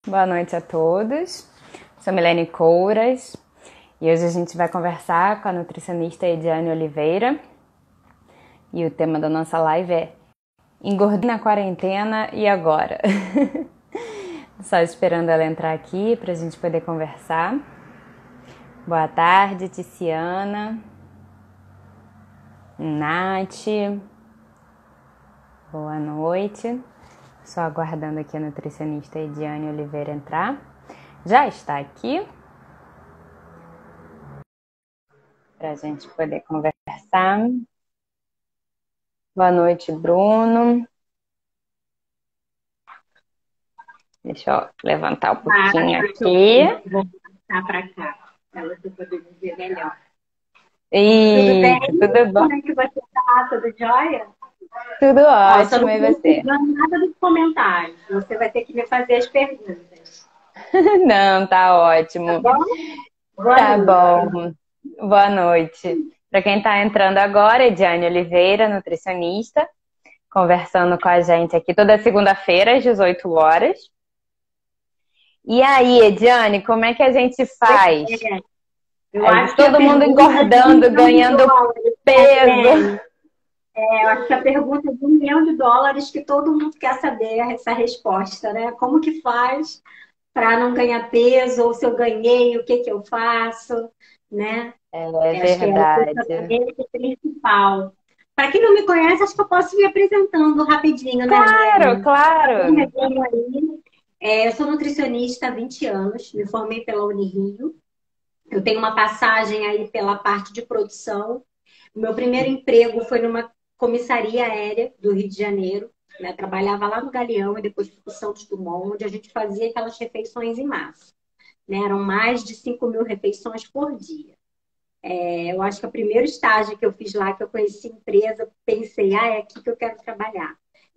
Boa noite a todos. Sou Milene Couras e hoje a gente vai conversar com a nutricionista Ediane Oliveira. E o tema da nossa live é Engordei na quarentena e agora? Só esperando ela entrar aqui para a gente poder conversar. Boa tarde, Ticiana, Nath. Boa noite. Só aguardando aqui a nutricionista Ediane Oliveira entrar. Já está aqui para a gente poder conversar. Boa noite, Bruno. Deixa eu levantar um pouquinho aqui. Vou passar para cá, para você poder me ver melhor. Tudo bem? Tudo bom? Como é que você está? Tudo jóia? Tudo ótimo, e Não você? estou nada dos comentários. Você vai ter que me fazer as perguntas. Não, tá ótimo. Tá bom? Tá bom. Boa noite. Para quem está entrando agora, Ediane Oliveira, nutricionista, conversando com a gente aqui toda segunda-feira às 18 horas. E aí, Ediane, como é que a gente faz? Eu acho que todo mundo engordando, ganhando peso. Eu acho que a pergunta de US$ 1 milhão que todo mundo quer saber essa resposta, né? Como que faz para não ganhar peso? Ou se eu ganhei, o que que eu faço? Né? É Acho que é o verdade. pensamento principal. Para quem não me conhece, acho que eu posso me apresentando rapidinho, né, Claro, Milene? Um claro. resumo aí. Eu sou nutricionista há 20 anos, me formei pela Unirio. Eu tenho uma passagem aí pela parte de produção. O meu primeiro emprego foi numa comissaria aérea do Rio de Janeiro. Né? Trabalhava lá no Galeão e depois fui para o Santos Dumont, onde a gente fazia aquelas refeições em massa. Né? Eram mais de 5.000 refeições por dia. Eu acho que o primeiro estágio que eu fiz lá, que eu conheci a empresa, pensei, é aqui que eu quero trabalhar.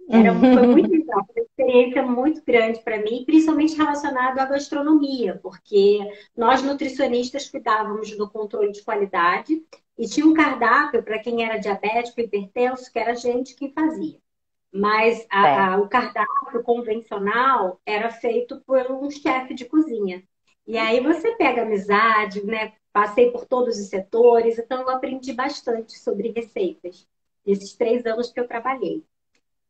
Foi muito legal, foi uma experiência muito grande para mim, principalmente relacionado à gastronomia, porque nós nutricionistas cuidávamos do controle de qualidade e tinha um cardápio para quem era diabético, hipertenso, que era a gente que fazia. Mas o cardápio convencional era feito por um chefe de cozinha. E aí você pega amizade, né? Passei por todos os setores, então eu aprendi bastante sobre receitas nesses 3 anos que eu trabalhei.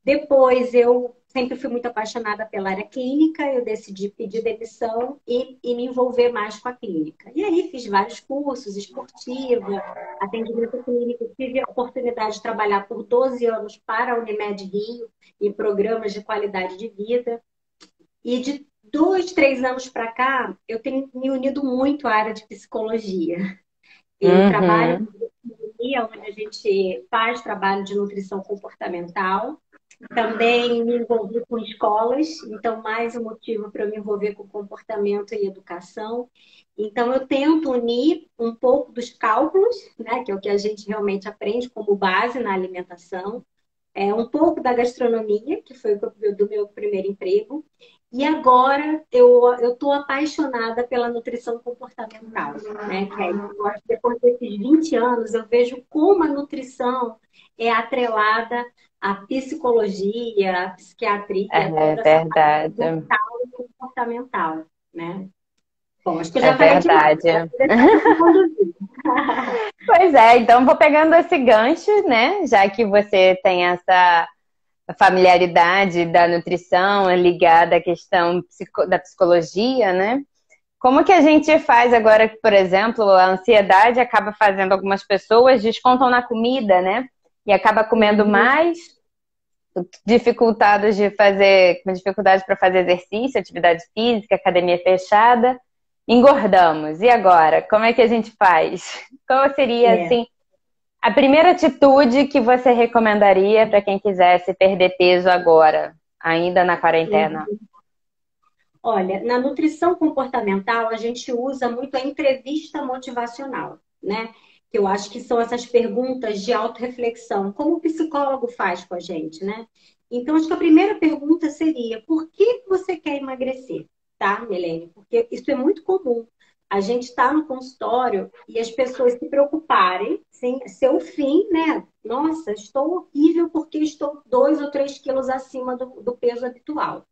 Depois, eu sempre fui muito apaixonada pela área clínica, eu decidi pedir demissão e me envolver mais com a clínica. E aí fiz vários cursos, esportiva, atendimento clínico, tive a oportunidade de trabalhar por 12 anos para a Unimed Rio, em programas de qualidade de vida. E de 2, 3 anos para cá, eu tenho me unido muito à área de psicologia. Eu trabalho Uhum. em psicologia, onde a gente faz trabalho de nutrição comportamental. Também me envolvi com escolas, então mais um motivo para eu me envolver com comportamento e educação. Então eu tento unir um pouco dos cálculos, né, que é o que a gente realmente aprende como base na alimentação, um pouco da gastronomia, que foi do meu primeiro emprego, e agora eu estou apaixonada pela nutrição comportamental, né? Que aí, eu acho que depois desses 20 anos eu vejo como a nutrição é atrelada à psicologia, à psiquiatria, É toda essa parte verdade. mental e comportamental, né? Bom, acho que eu É já falei demais. verdade. Vou deixar você conduzir. Pois é, então vou pegando esse gancho, né? Já que você tem essa familiaridade da nutrição ligada à questão da psicologia, né? Como que a gente faz agora que, por exemplo, a ansiedade acaba fazendo algumas pessoas descontam na comida, né? E acaba comendo mais, dificultados de fazer, com dificuldade para fazer exercício, atividade física, academia fechada, engordamos. E agora, como é que a gente faz? Qual seria, É. assim, a primeira atitude que você recomendaria para quem quisesse perder peso agora, ainda na quarentena? Olha, na nutrição comportamental, a gente usa muito a entrevista motivacional, né? Que eu acho que são essas perguntas de autorreflexão, como o psicólogo faz com a gente, né? Então, acho que a primeira pergunta seria: por que você quer emagrecer? Tá, Milene? Porque isso é muito comum. A gente está no consultório e as pessoas se preocuparem, sem ser o fim, né? Nossa, estou horrível porque estou 2 ou 3 quilos acima do peso habitual.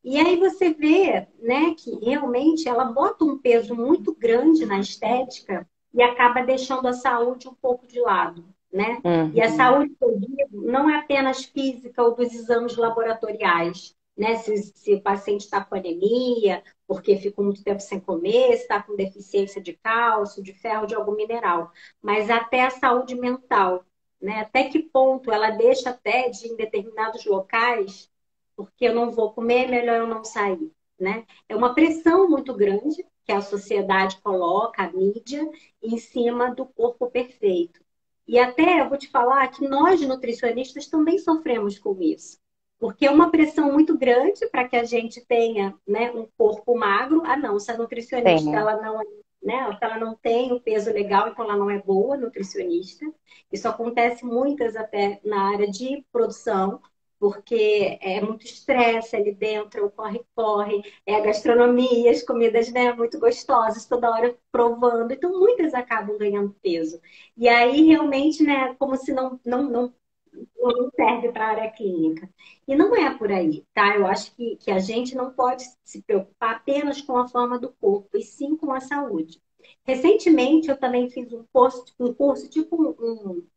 E aí você vê, né, que realmente ela bota um peso muito grande na estética e acaba deixando a saúde um pouco de lado, né? E a Uhum. saúde, que eu digo, não é apenas física ou dos exames laboratoriais, né? Se o paciente está com anemia, porque ficou muito tempo sem comer, se está com deficiência de cálcio, de ferro, de algum mineral, mas até a saúde mental, né? Até que ponto ela deixa até de, em determinados locais, porque eu não vou comer, é melhor eu não sair, né? É uma pressão muito grande que a sociedade coloca, a mídia, em cima do corpo perfeito. E até eu vou te falar que nós, nutricionistas, também sofremos com isso. Porque é uma pressão muito grande para que a gente tenha, né, um corpo magro. Ah, não, se a nutricionista Sim. ela não, né, se ela não tem o peso legal, então ela não é boa nutricionista. Isso acontece muitas até na área de produção, porque é muito estresse ali dentro, o corre-corre, é a gastronomia, as comidas, né, muito gostosas, toda hora provando. Então, muitas acabam ganhando peso. E aí, realmente, né, como se não serve para a área clínica. E não é por aí, tá? Eu acho que a gente não pode se preocupar apenas com a forma do corpo, e sim com a saúde. Recentemente, eu também fiz um curso tipo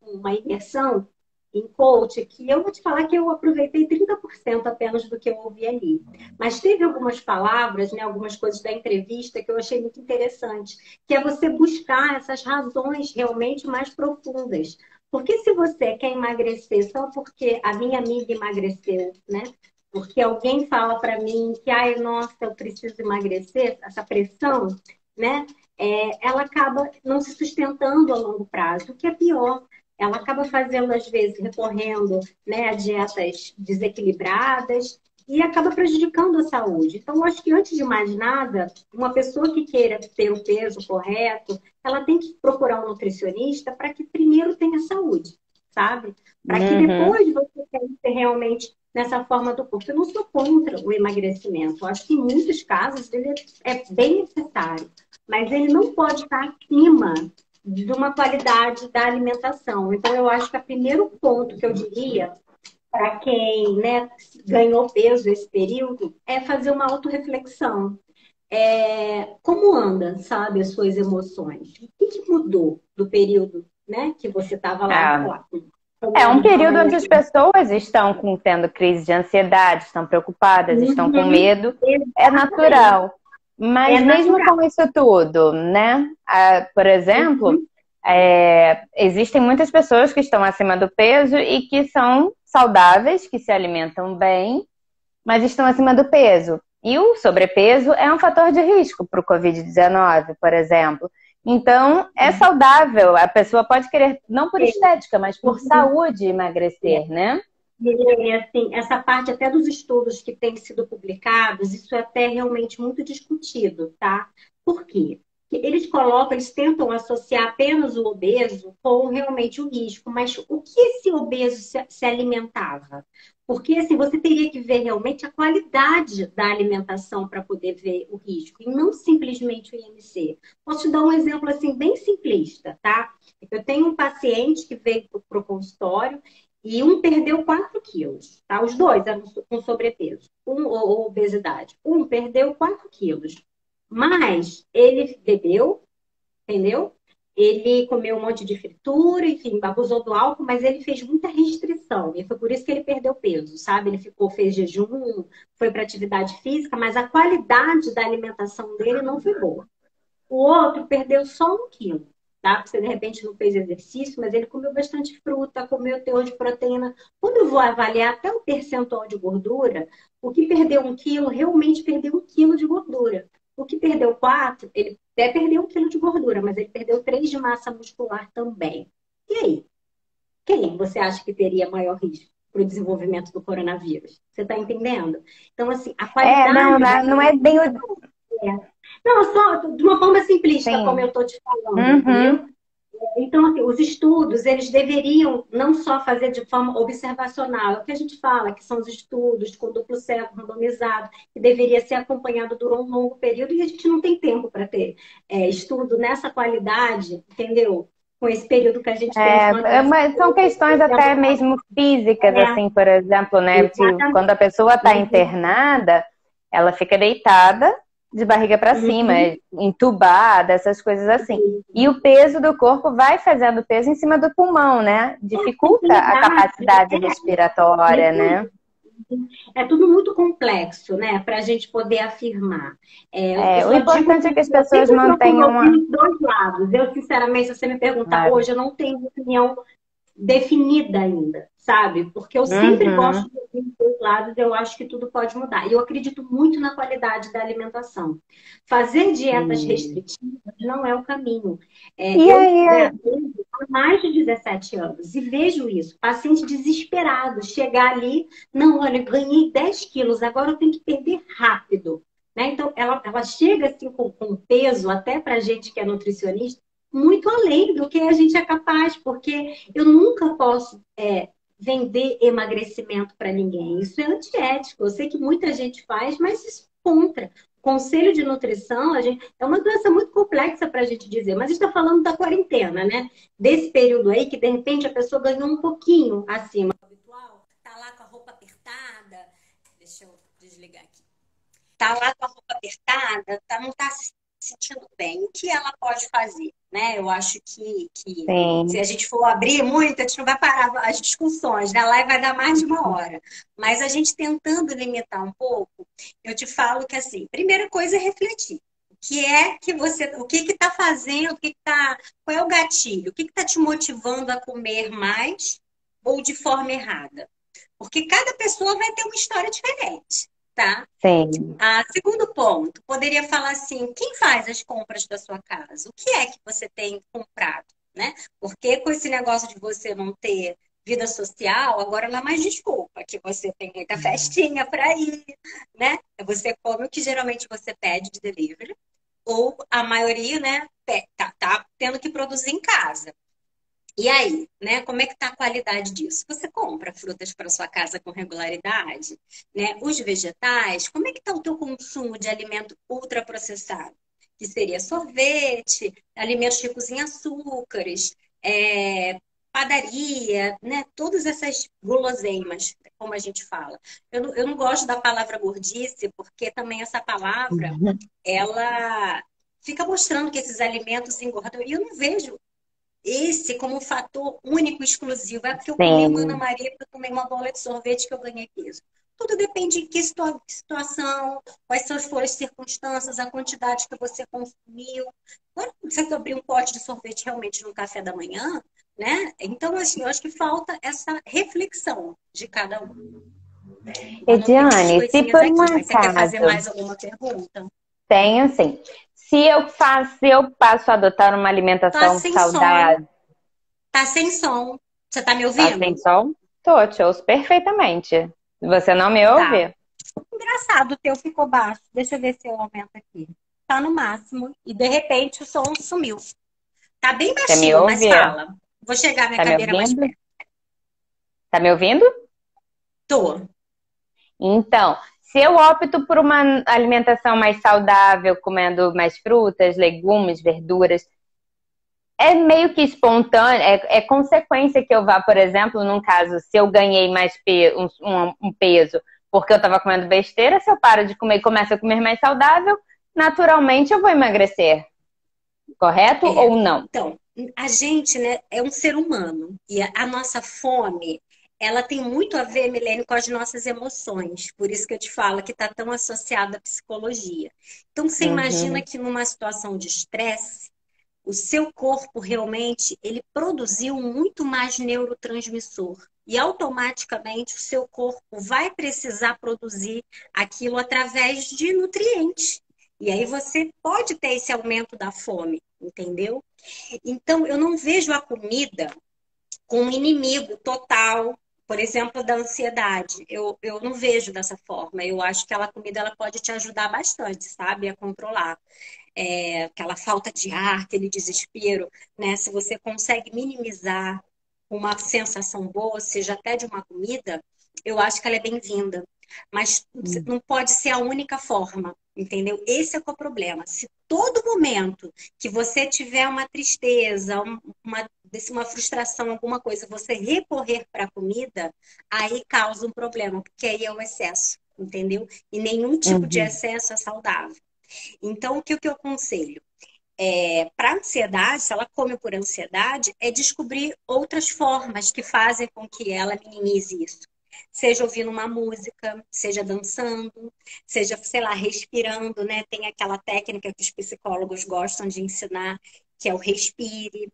uma imersão em coach, que eu vou te falar que eu aproveitei 30% apenas do que eu ouvi ali. Mas teve algumas palavras, né, algumas coisas da entrevista que eu achei muito interessante, que é você buscar essas razões realmente mais profundas. Porque se você quer emagrecer só porque a minha amiga emagreceu, né? Porque alguém fala para mim que, ai, nossa, eu preciso emagrecer, essa pressão, né? Ela acaba não se sustentando a longo prazo, o que é pior. Ela acaba fazendo, às vezes, recorrendo, né, a dietas desequilibradas e acaba prejudicando a saúde. Então, eu acho que, antes de mais nada, uma pessoa que queira ter o peso correto, ela tem que procurar um nutricionista para que primeiro tenha saúde, sabe? Para que Uhum. depois você pense realmente nessa forma do corpo. Eu não sou contra o emagrecimento. Eu acho que, em muitos casos, ele é bem necessário. Mas ele não pode estar acima de uma qualidade da alimentação. Então, eu acho que o primeiro ponto que eu diria para quem, né, ganhou peso esse período é fazer uma autorreflexão. Como anda, sabe, as suas emoções? O que mudou do período, né, que você estava lá, sei É. lá, com É um problemas na período onde as alimentação? pessoas estão tendo crise de ansiedade, estão preocupadas, estão com Uhum, medo. É exatamente. natural. Mas É mesmo natural. com isso tudo, né? Por exemplo, Uhum. existem muitas pessoas que estão acima do peso e que são saudáveis, que se alimentam bem, mas estão acima do peso. E o sobrepeso é um fator de risco para o Covid-19, por exemplo. Então, é saudável. A pessoa pode querer, não por estética, mas por Uhum. saúde, emagrecer, né? Assim, essa parte até dos estudos que têm sido publicados, isso é até realmente muito discutido, tá? Por quê? Porque eles tentam associar apenas o obeso com realmente o risco, mas o que esse obeso se alimentava? Porque assim, você teria que ver realmente a qualidade da alimentação para poder ver o risco, e não simplesmente o IMC. Posso te dar um exemplo assim bem simplista, tá? Eu tenho um paciente que veio para o consultório e um perdeu 4 quilos, tá? Os dois eram com sobrepeso, ou obesidade. Um perdeu 4 quilos, mas ele bebeu, entendeu? Ele comeu um monte de fritura, enfim, abusou do álcool, mas ele fez muita restrição. E foi por isso que ele perdeu peso, sabe? Ele fez jejum, foi para atividade física, mas a qualidade da alimentação dele não foi boa. O outro perdeu só 1 quilo, tá? Você de repente não fez exercício, mas ele comeu bastante fruta, comeu teor de proteína. Quando eu vou avaliar até o percentual de gordura, o que perdeu 1 quilo realmente perdeu 1 quilo de gordura. O que perdeu 4, ele até perdeu 1 quilo de gordura, mas ele perdeu 3 de massa muscular também. E aí? Quem você acha que teria maior risco para o desenvolvimento do coronavírus? Você está entendendo? Então, assim, a Não, qualidade da não é bem o. não, só de uma forma simplista, como eu Sim. estou te falando, entendeu? Uhum. Então, assim, os estudos, eles deveriam não só fazer de forma observacional, é o que a gente fala, que são os estudos com duplo cego, randomizado, que deveria ser acompanhado durante um longo período, e a gente não tem tempo para ter estudo nessa qualidade, entendeu? Com esse período que a gente tem de Mas são questões até mesmo físicas, é, assim, por exemplo, né? exatamente. Quando a pessoa está internada, ela fica deitada de barriga para cima, entubada, essas coisas assim. E o peso do corpo vai fazendo peso em cima do pulmão, né? Dificulta a capacidade respiratória, né? É tudo muito complexo, né, para a gente poder afirmar. O importante é que as pessoas mantenham os dois lados. Eu, sinceramente, se você me perguntar hoje, eu não tenho opinião definida ainda, sabe? Porque eu sempre gosto de ouvir os dois lados, eu acho que tudo pode mudar. E eu acredito muito na qualidade da alimentação. Fazer dietas restritivas não é o caminho. Há mais de 17 anos e vejo isso, paciente desesperado, chegar ali, não, olha, eu ganhei 10 quilos, agora eu tenho que perder rápido. Né? Então, ela chega assim com peso, até para gente que é nutricionista, muito além do que a gente é capaz, porque eu nunca posso vender emagrecimento para ninguém. Isso é antiético. Eu sei que muita gente faz, mas isso é contra. Conselho de nutrição, é uma doença muito complexa para a gente dizer, mas está falando da quarentena, né? Desse período aí que de repente a pessoa ganhou um pouquinho acima do habitual, tá lá com a roupa apertada. Deixa eu desligar aqui. Tá lá com a roupa apertada, não está se sentindo bem. O que ela pode fazer? Né? Eu acho que se a gente for abrir muito, a gente não vai parar as discussões, né? A live vai dar mais de uma hora. Mas a gente tentando limitar um pouco, eu te falo que, assim, primeira coisa é refletir. O que está fazendo, qual é o gatilho? O que está te motivando a comer mais ou de forma errada? Porque cada pessoa vai ter uma história diferente. Tá? Sim. Segundo ponto, poderia falar assim, quem faz as compras da sua casa? O que é que você tem comprado, né? Porque com esse negócio de você não ter vida social, agora não é mais desculpa, que você tem muita festinha para ir, né? Você come o que geralmente você pede de delivery, ou a maioria, né, tá tendo que produzir em casa. E aí, né? Como é que está a qualidade disso? Você compra frutas para sua casa com regularidade, né? Os vegetais, como é que está o teu consumo de alimento ultraprocessado? Que seria sorvete, alimentos ricos em açúcares, padaria, né? Todas essas guloseimas, como a gente fala. Eu não gosto da palavra gordice, porque também essa palavra, ela fica mostrando que esses alimentos engordam. E eu não vejo esse como um fator único, exclusivo. É porque eu comi uma Ana Maria, porque eu tomei uma bola de sorvete que eu ganhei peso. Tudo depende de que situação, quais foram as circunstâncias, a quantidade que você consumiu. Quando você abrir um pote de sorvete realmente no café da manhã, né? Então, assim, eu acho que falta essa reflexão de cada um. Ediane, se por um Você quer fazer mais alguma pergunta? Tenho, sim. Se eu passo a adotar uma alimentação saudável. Tá sem som. Você tá me ouvindo? Tá sem som? Tô, te ouço perfeitamente. Você não me ouve? Tá. Engraçado, o teu ficou baixo. Deixa eu ver se eu aumento aqui. Tá no máximo. E de repente o som sumiu. Tá bem baixinho, mas fala. Vou chegar minha cadeira mais perto. Tá me ouvindo? Tô. Então, se eu opto por uma alimentação mais saudável, comendo mais frutas, legumes, verduras, é meio que espontâneo, é consequência que eu vá, por exemplo, num caso, se eu ganhei mais um peso porque eu estava comendo besteira, se eu paro de comer e começo a comer mais saudável, naturalmente eu vou emagrecer. Correto ou não? Então, a gente, né, é um ser humano e a nossa fome, ela tem muito a ver, Milene, com as nossas emoções. Por isso que eu te falo que está tão associada à psicologia. Então, você imagina que numa situação de estresse, o seu corpo realmente, ele produziu muito mais neurotransmissor. E automaticamente o seu corpo vai precisar produzir aquilo através de nutrientes. E aí você pode ter esse aumento da fome, entendeu? Então, eu não vejo a comida como um inimigo total, por exemplo, da ansiedade. Eu não vejo dessa forma. Eu acho que aquela comida ela pode te ajudar bastante, sabe? A controlar. Aquela falta de ar, aquele desespero, né? Se você consegue minimizar uma sensação boa, seja até de uma comida, eu acho que ela é bem-vinda. Mas não pode ser a única forma, entendeu? Esse é o problema. Se todo momento que você tiver uma tristeza, uma frustração, alguma coisa, você recorrer para a comida, aí causa um problema, porque aí é o excesso. entendeu? E nenhum tipo de Uhum. excesso é saudável. Então, o que eu aconselho? Para ansiedade, se ela come por ansiedade, é descobrir outras formas que fazem com que ela minimize isso. Seja ouvindo uma música, seja dançando, seja, sei lá, respirando, né? Tem aquela técnica que os psicólogos gostam de ensinar, que é o respire,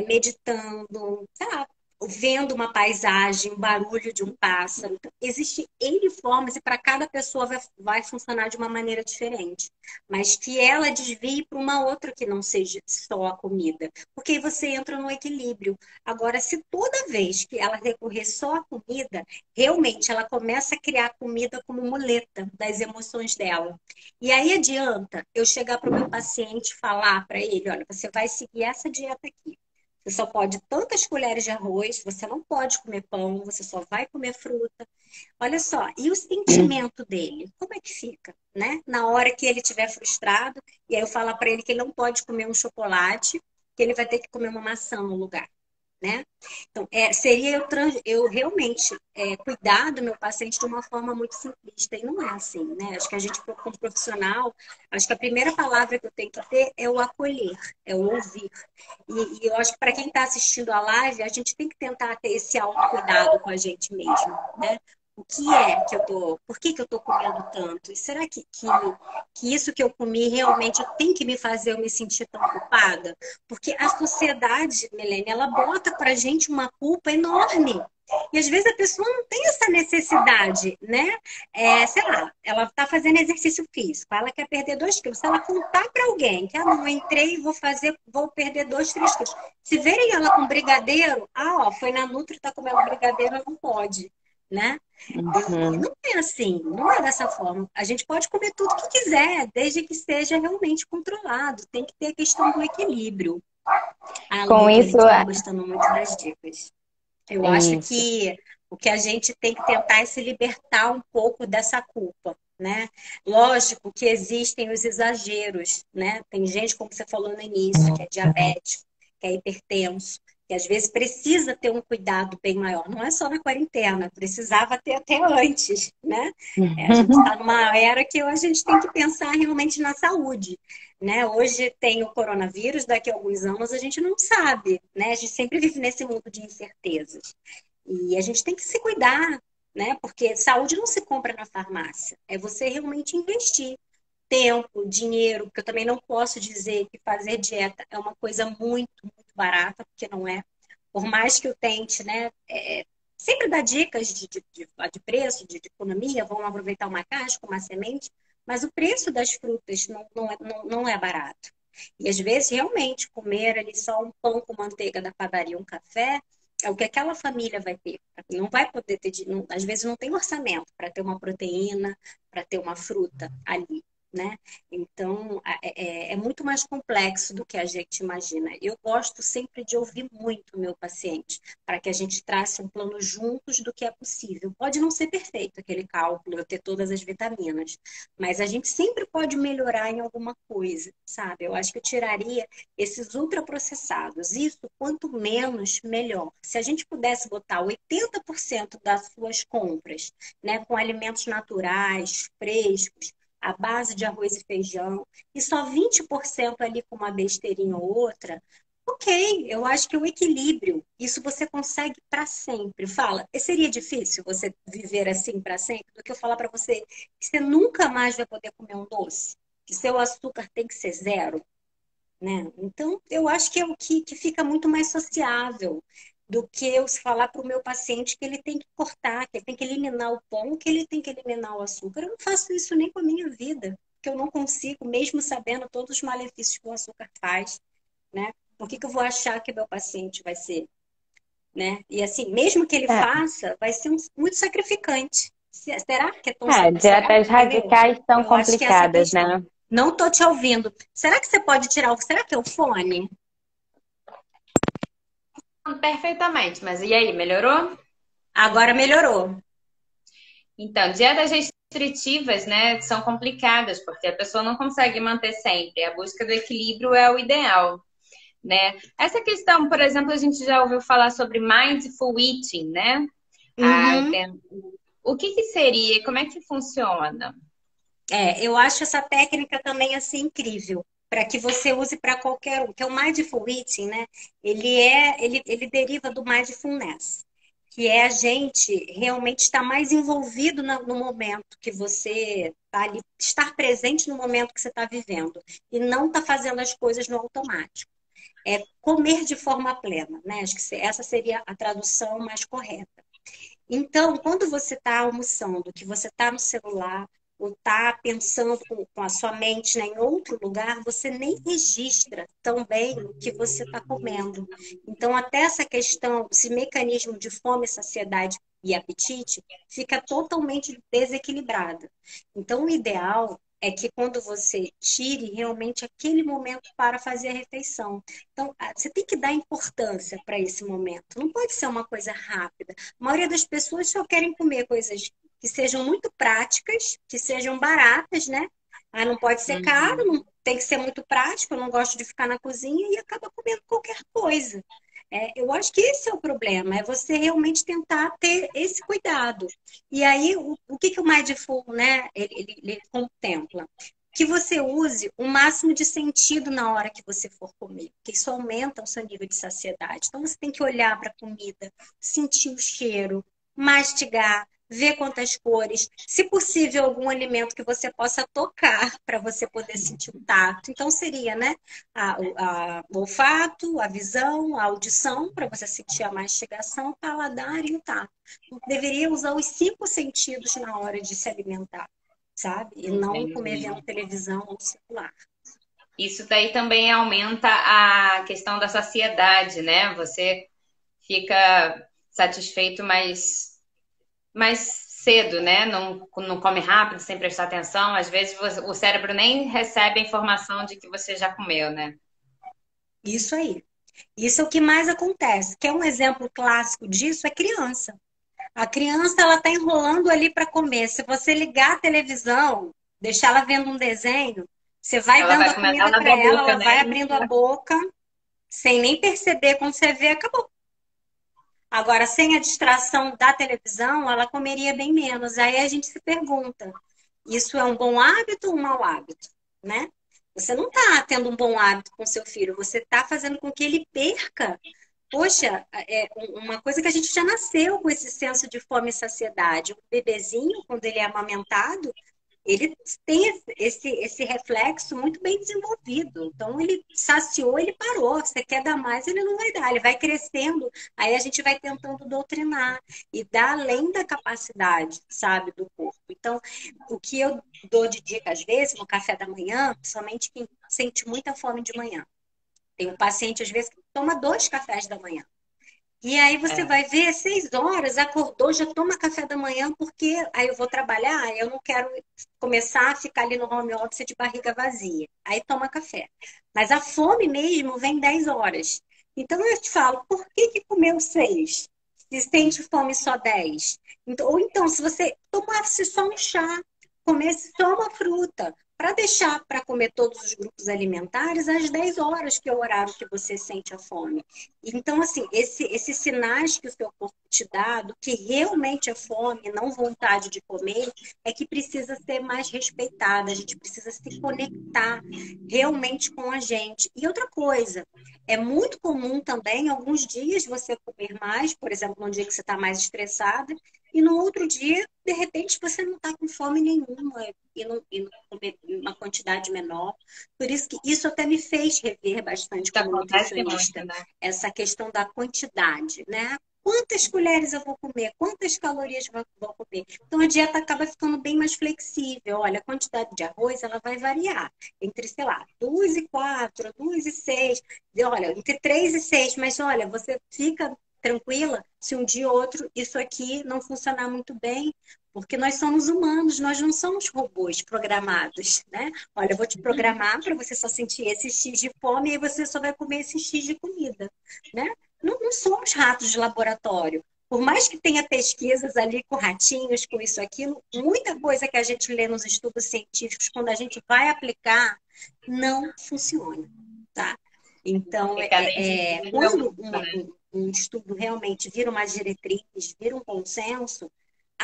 meditando, sei lá, vendo uma paisagem, o barulho de um pássaro. Então, existem N formas e para cada pessoa vai funcionar de uma maneira diferente. Mas que ela desvie para uma outra que não seja só a comida. Porque aí você entra no equilíbrio. Agora, se toda vez que ela recorrer só à comida, realmente ela começa a criar a comida como muleta das emoções dela. E aí adianta eu chegar para o meu paciente e falar para ele, olha, você vai seguir essa dieta aqui. Você só pode tantas colheres de arroz, você não pode comer pão, você só vai comer fruta. Olha só, e o sentimento dele? Como é que fica, né? Na hora que ele estiver frustrado, e aí eu falo para ele que ele não pode comer um chocolate, que ele vai ter que comer uma maçã no lugar, né? Então, seria eu realmente cuidar do meu paciente de uma forma muito simplista, e não é assim, né? Acho que a gente, como profissional, acho que a primeira palavra que eu tenho que ter é o acolher, é o ouvir. E eu acho que para quem está assistindo a live, a gente tem que tentar ter esse autocuidado com a gente mesmo, né? O que é que eu tô, por que eu tô comendo tanto? E será que isso que eu comi realmente tem que me fazer eu me sentir tão culpada? Porque a sociedade, Milene, ela bota pra gente uma culpa enorme. E às vezes a pessoa não tem essa necessidade, né? Sei lá, ela está fazendo exercício físico, ela quer perder 2 quilos. Se ela contar para alguém que não, eu entrei e vou perder 2, 3 quilos. Se verem ela com brigadeiro, ó, foi na Nutri, tá comendo brigadeiro, não pode, né? E Uhum. não é assim, não é dessa forma. A gente pode comer tudo que quiser, desde que seja realmente controlado. Tem que ter a questão do equilíbrio. A Com Luísa isso, aqui tá gostando muito das dicas. Eu acho isso. que o que a gente tem que tentar é se libertar um pouco dessa culpa, né? Lógico que existem os exageros, né? Tem gente, como você falou no início, que é diabético, que é hipertenso, que às vezes precisa ter um cuidado bem maior. Não é só na quarentena, precisava ter até antes, né? A gente está numa era que a gente tem que pensar realmente na saúde, né? Hoje tem o coronavírus, daqui a alguns anos a gente não sabe, né? A gente sempre vive nesse mundo de incertezas. E a gente tem que se cuidar, né? Porque saúde não se compra na farmácia. É você realmente investir tempo, dinheiro, porque eu também não posso dizer que fazer dieta é uma coisa muito, muito barata, porque não é. Por mais que eu tente, né? Sempre dá dicas de preço, de economia, vamos aproveitar uma casca, uma semente, mas o preço das frutas não é barato. E às vezes, realmente, comer ali só um pão com manteiga da padaria, um café, é o que aquela família vai ter. Não vai poder ter, às vezes não tem orçamento para ter uma proteína, para ter uma fruta ali, né? Então, é muito mais complexo do que a gente imagina. Eu gosto sempre de ouvir muito o meu paciente, para que a gente trace um plano juntos do que é possível. Pode não ser perfeito aquele cálculo, eu ter todas as vitaminas, mas a gente sempre pode melhorar em alguma coisa, sabe? Eu acho que eu tiraria esses ultraprocessados. Isso, quanto menos, melhor. Se a gente pudesse botar 80% das suas compras, né, com alimentos naturais, frescos, à base de arroz e feijão, e só 20% ali com uma besteirinha ou outra, ok, eu acho que o equilíbrio, isso você consegue para sempre. Fala, seria difícil você viver assim para sempre, do que eu falar para você que você nunca mais vai poder comer um doce, que seu açúcar tem que ser zero, né? Então, eu acho que é o que fica muito mais sociável do que eu falar para o meu paciente que ele tem que cortar, que ele tem que eliminar o pão, que ele tem que eliminar o açúcar. Eu não faço isso nem com a minha vida, porque eu não consigo, mesmo sabendo todos os malefícios que o açúcar faz, né? Por que eu vou achar que meu paciente vai ser, né? E assim, mesmo que ele É, faça, vai ser muito sacrificante. Será que é tão... Será? dietas Entendeu? radicais são Eu acho que é essa complicadas, questão. né? Não tô te ouvindo. Será que você pode tirar o... Será que é o fone? Perfeitamente, mas e aí, melhorou? Agora melhorou. Então, dietas restritivas, né, são complicadas, porque a pessoa não consegue manter sempre. A busca do equilíbrio é o ideal, né? Essa questão, por exemplo, a gente já ouviu falar sobre mindful eating, né? Ah, Uhum. O que que seria? Como é que funciona? Eu acho essa técnica também assim incrível, para que você use para qualquer um, que é o Mindful Eating, né? Ele deriva do mindfulness, que é a gente realmente estar mais envolvido no momento que você está ali, estar presente no momento que você está vivendo e não estar fazendo as coisas no automático. É comer de forma plena, né? Acho que essa seria a tradução mais correta. Então, quando você está almoçando, que você está no celular, ou está pensando com a sua mente, né, em outro lugar, você nem registra tão bem o que você está comendo. Então, até essa questão, esse mecanismo de fome, saciedade e apetite, fica totalmente desequilibrado. Então, o ideal é que quando você tire realmente aquele momento para fazer a refeição. Então, você tem que dar importância para esse momento. Não pode ser uma coisa rápida. A maioria das pessoas só querem comer coisas que sejam muito práticas, que sejam baratas, né? Ah, não pode ser caro, não tem que ser muito prático, eu não gosto de ficar na cozinha e acaba comendo qualquer coisa. Eu acho que esse é o problema, é você realmente tentar ter esse cuidado. E aí, o que o Mindful, né, ele contempla? Que você use o máximo de sentido na hora que você for comer, porque isso aumenta o seu nível de saciedade. Então, você tem que olhar para a comida, sentir o cheiro, mastigar, ver quantas cores, se possível, algum alimento que você possa tocar para você poder sentir o tato. Então, seria, né, o olfato, a visão, a audição, para você sentir a mastigação, o paladar e o tato. Deveria usar os 5 sentidos na hora de se alimentar, sabe? E não comer Entendi. vendo televisão ou celular. Isso daí também aumenta a questão da saciedade, né? Você fica satisfeito mais cedo, né? Não come rápido, sem prestar atenção. Às vezes o cérebro nem recebe a informação de que você já comeu, né? Isso aí. Isso é o que mais acontece. Que é um exemplo clássico disso é criança. A criança ela está enrolando ali para comer. Se você ligar a televisão, deixar ela vendo um desenho, você vai Ela dando vai a começar comida na para tua ela, boca, ela né? vai abrindo a boca, sem nem perceber. Quando você vê, acabou. Agora, sem a distração da televisão, ela comeria bem menos. Aí a gente se pergunta: isso é um bom hábito ou um mau hábito, né? Você não está tendo um bom hábito com seu filho, você está fazendo com que ele perca. Poxa, uma coisa que a gente já nasceu com esse senso de fome e saciedade. O bebezinho, quando ele é amamentado, ele tem esse reflexo muito bem desenvolvido. Então, ele saciou, ele parou. Você quer dar mais, ele não vai dar. Ele vai crescendo, aí a gente vai tentando doutrinar e dar além da capacidade, sabe, do corpo. Então, o que eu dou de dica, às vezes, no café da manhã, somente quem sente muita fome de manhã. Tem um paciente, às vezes, que toma 2 cafés da manhã. E aí você É. vai ver, 6 horas, acordou, já toma café da manhã, porque aí eu vou trabalhar, eu não quero começar a ficar ali no home office de barriga vazia. Aí toma café. Mas a fome mesmo vem 10 horas. Então eu te falo, por que que comeu 6? Se sente fome só 10? Então, ou então, se você tomasse só um chá, comesse só uma fruta, para deixar para comer todos os grupos alimentares às 10 horas, que é o horário que você sente a fome. Então, assim, esses sinais que o seu corpo te dá, do que realmente é fome, não vontade de comer, é que precisa ser mais respeitada. A gente precisa se conectar realmente com a gente. E outra coisa, é muito comum também, alguns dias, você comer mais, por exemplo, num dia que você está mais estressada, e no outro dia, de repente, você não está com fome nenhuma e não comer uma quantidade menor. Por isso que isso até me fez rever bastante Isso como acontece muito, nutricionista né? essa questão da quantidade, né? Quantas colheres eu vou comer? Quantas calorias eu vou comer? Então a dieta acaba ficando bem mais flexível. Olha, a quantidade de arroz ela vai variar entre, sei lá, 2 e 4, 2 e 6, olha, entre 3 e 6, mas olha, você fica tranquila se um dia ou outro isso aqui não funcionar muito bem, porque nós somos humanos, nós não somos robôs programados, né? Olha, eu vou te programar para você só sentir esse X de fome e aí você só vai comer esse X de comida, né? Não somos ratos de laboratório. Por mais que tenha pesquisas ali com ratinhos, com isso, aquilo, muita coisa que a gente lê nos estudos científicos, quando a gente vai aplicar, não funciona, tá? Então, Fica além de quando né? um estudo realmente vira uma diretriz, vira um consenso,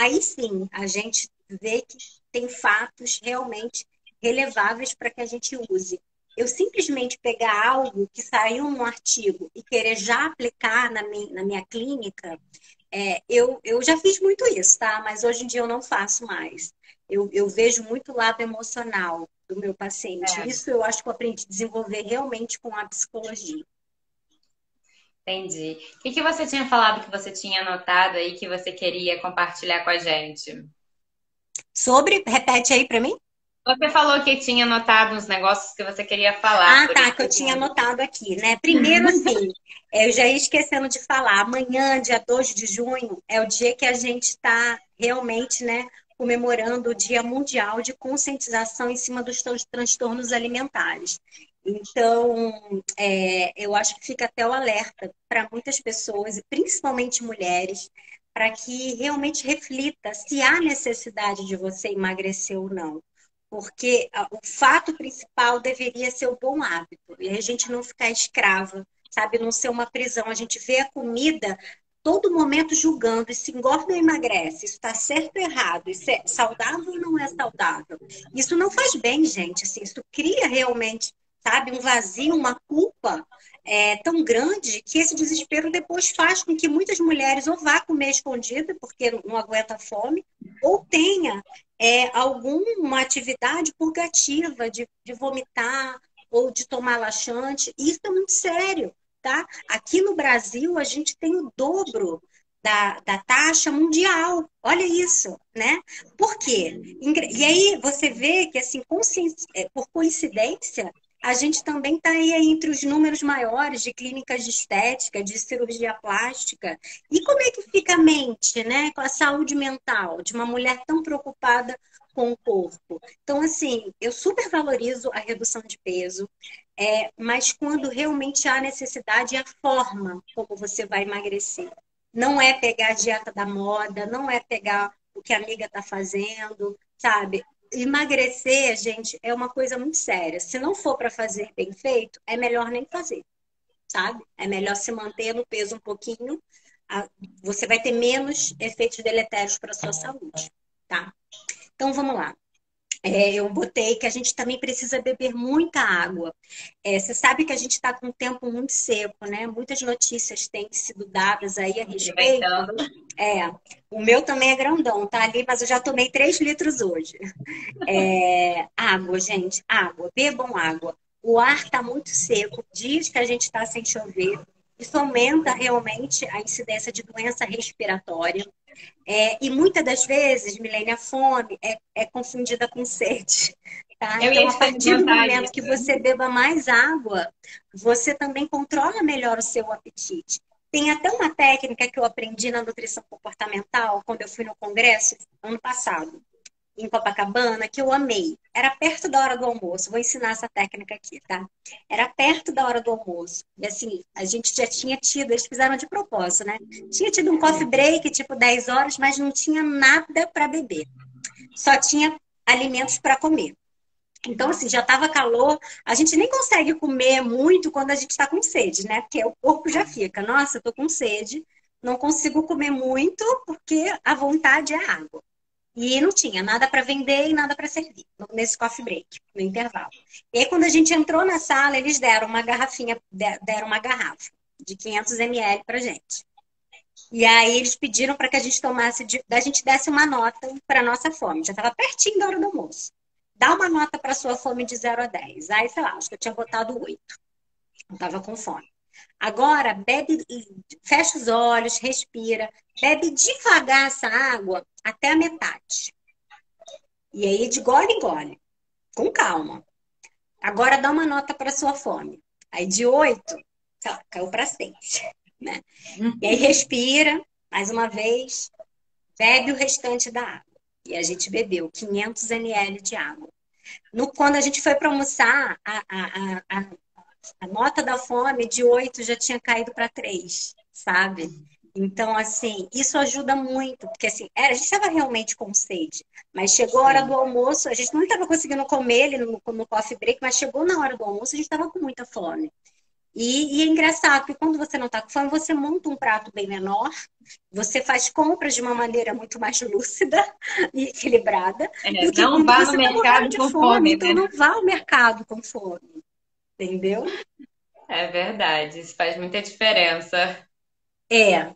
aí sim a gente vê que tem fatos realmente releváveis para que a gente use. Eu simplesmente pegar algo que saiu num artigo e querer já aplicar na minha clínica, eu já fiz muito isso, tá? Mas hoje em dia eu não faço mais. Eu vejo muito o lado emocional do meu paciente. É, Isso eu acho que eu aprendi a desenvolver realmente com a psicologia. entendi. O que que você tinha falado que você tinha anotado aí que você queria compartilhar com a gente? Sobre, repete aí para mim. Você falou que tinha anotado uns negócios que você queria falar, Ah, por tá, isso que que eu eu tinha tinha... anotado aqui, né? Primeiro, assim, eu já ia esquecendo de falar, amanhã, dia 2 de junho, é o dia que a gente está realmente, né, comemorando o Dia Mundial de Conscientização em cima dos transtornos alimentares. Então, eu acho que fica até o alerta para muitas pessoas, e principalmente mulheres, para que realmente reflita se há necessidade de você emagrecer ou não. Porque o fato principal deveria ser o bom hábito. E a gente não ficar escrava, sabe? Não ser uma prisão. A gente vê a comida todo momento julgando, e se engorda ou emagrece, isso está certo ou errado, isso é saudável ou não é saudável. Isso não faz bem, gente. Assim, isso cria realmente, sabe, um vazio, uma culpa tão grande que esse desespero depois faz com que muitas mulheres ou vá comer escondida, porque não aguenta a fome, ou tenha alguma atividade purgativa de vomitar ou de tomar laxante. Isso é muito sério, tá? Aqui no Brasil, a gente tem o dobro da taxa mundial. Olha isso, né? Por quê? E aí você vê que, assim, por coincidência, a gente também está aí entre os números maiores de clínicas de estética, de cirurgia plástica. E como é que fica a mente, né? Com a saúde mental de uma mulher tão preocupada com o corpo? Então, assim, eu super valorizo a redução de peso, mas quando realmente há necessidade, é a forma como você vai emagrecer. Não é pegar a dieta da moda, não é pegar o que a amiga está fazendo, sabe? Emagrecer, gente, é uma coisa muito séria. Se não for para fazer bem feito, é melhor nem fazer, sabe? É melhor se manter no peso um pouquinho. Você vai ter menos efeitos deletérios para a sua saúde, tá? Então vamos lá. Eu botei que a gente também precisa beber muita água. Você sabe que a gente está com um tempo muito seco, né? Muitas notícias têm sido dadas aí a respeito. Aproveitando. É, o meu também é grandão, tá ali, mas eu já tomei 3 litros hoje. Água, gente, água, bebam água. O ar está muito seco, dias que a gente está sem chover. Isso aumenta realmente a incidência de doença respiratória. E muitas das vezes, Milene, a fome é confundida com sede. Tá? Eu ia Então, a te partir do perguntar momento que isso. você beba mais água, você também controla melhor o seu apetite. Tem até uma técnica que eu aprendi na nutrição comportamental quando eu fui no congresso ano passado em Copacabana, que eu amei. Era perto da hora do almoço. Vou ensinar essa técnica aqui, tá? Era perto da hora do almoço. E assim, a gente já tinha tido, eles fizeram de propósito, né? Tinha tido um coffee break, tipo 10 horas, mas não tinha nada para beber. Só tinha alimentos para comer. Então, assim, já estava calor. A gente nem consegue comer muito quando a gente está com sede, né? Porque o corpo já fica, nossa, eu tô com sede, não consigo comer muito porque a vontade é água. E não tinha nada para vender e nada para servir nesse coffee break, no intervalo. E aí, quando a gente entrou na sala, eles deram uma garrafinha, deram uma garrafa de 500 ml para gente. E aí eles pediram para que a gente tomasse, a gente desse uma nota para nossa fome. Já estava pertinho da hora do almoço. Dá uma nota para sua fome de 0 a 10. Aí, sei lá, acho que eu tinha botado 8. Eu estava com fome. Agora, bebe, fecha os olhos, respira, bebe devagar essa água até a metade. E aí, de gole em gole, com calma. Agora, dá uma nota para sua fome. Aí, de 8, sei lá, caiu para 6, né? E aí, respira, mais uma vez, bebe o restante da água. E a gente bebeu 500 ml de água. Quando a gente foi para almoçar, a nota da fome de 8 já tinha caído para 3, sabe? Então, assim, isso ajuda muito, porque assim, a gente estava realmente com sede, mas chegou a hora do Sim. almoço, a gente não estava conseguindo comer ele no coffee break, mas chegou na hora do almoço, a gente estava com muita fome. E é engraçado, porque quando você não está com fome, você monta um prato bem menor, você faz compras de uma maneira muito mais lúcida e equilibrada do que Não quando vá no você está morrendo mercado de com fome. fome, Então, né? não vá ao mercado com fome, entendeu? É verdade, isso faz muita diferença. É.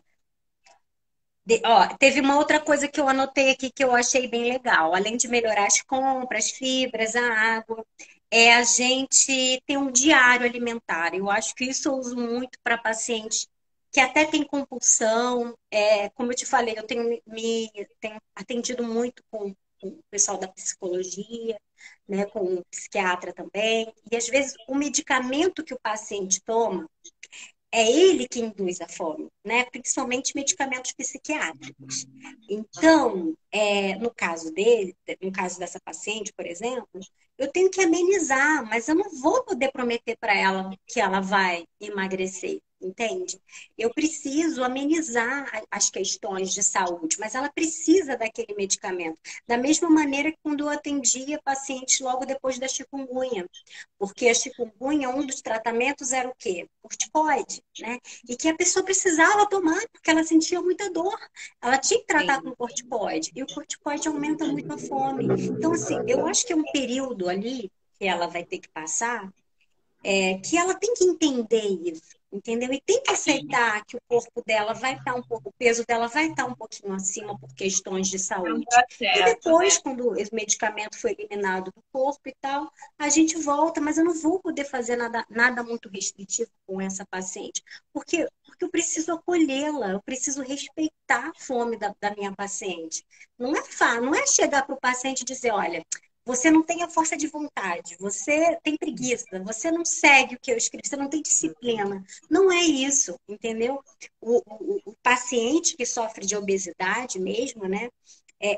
Ó, teve uma outra coisa que eu anotei aqui que eu achei bem legal. Além de melhorar as compras, fibras, a água, é a gente ter um diário alimentar. Eu acho que isso eu uso muito para pacientes que até têm compulsão. Como eu te falei, eu tenho atendido muito com o pessoal da psicologia, né, com o psiquiatra também. E às vezes o medicamento que o paciente toma é ele que induz a fome, né? Principalmente medicamentos psiquiátricos. Então, no caso dele, no caso dessa paciente, por exemplo, eu tenho que amenizar, mas eu não vou poder prometer para ela que ela vai emagrecer, entende? Eu preciso amenizar as questões de saúde, mas ela precisa daquele medicamento. Da mesma maneira que quando eu atendia pacientes logo depois da chikungunya, porque a chikungunya, um dos tratamentos era o quê? Corticoide, né? E que a pessoa precisava tomar porque ela sentia muita dor. Ela tinha que tratar Sim. com corticoide. E o corticoide aumenta muito a fome. Então, assim, eu acho que é um período ali que ela vai ter que passar que ela tem que entender isso, entendeu? E tem que aceitar que o corpo dela vai estar um pouco, o peso dela vai estar um pouquinho acima por questões de É um saúde. E processo, depois, né? quando esse medicamento foi eliminado do corpo e tal, a gente volta, mas eu não vou poder fazer nada muito restritivo com essa paciente, porque eu preciso acolhê-la, eu preciso respeitar a fome da minha paciente. Não é chegar para o paciente e dizer, olha, você não tem a força de vontade, você tem preguiça, você não segue o que eu escrevi, você não tem disciplina. Não é isso, entendeu? O paciente que sofre de obesidade mesmo, né?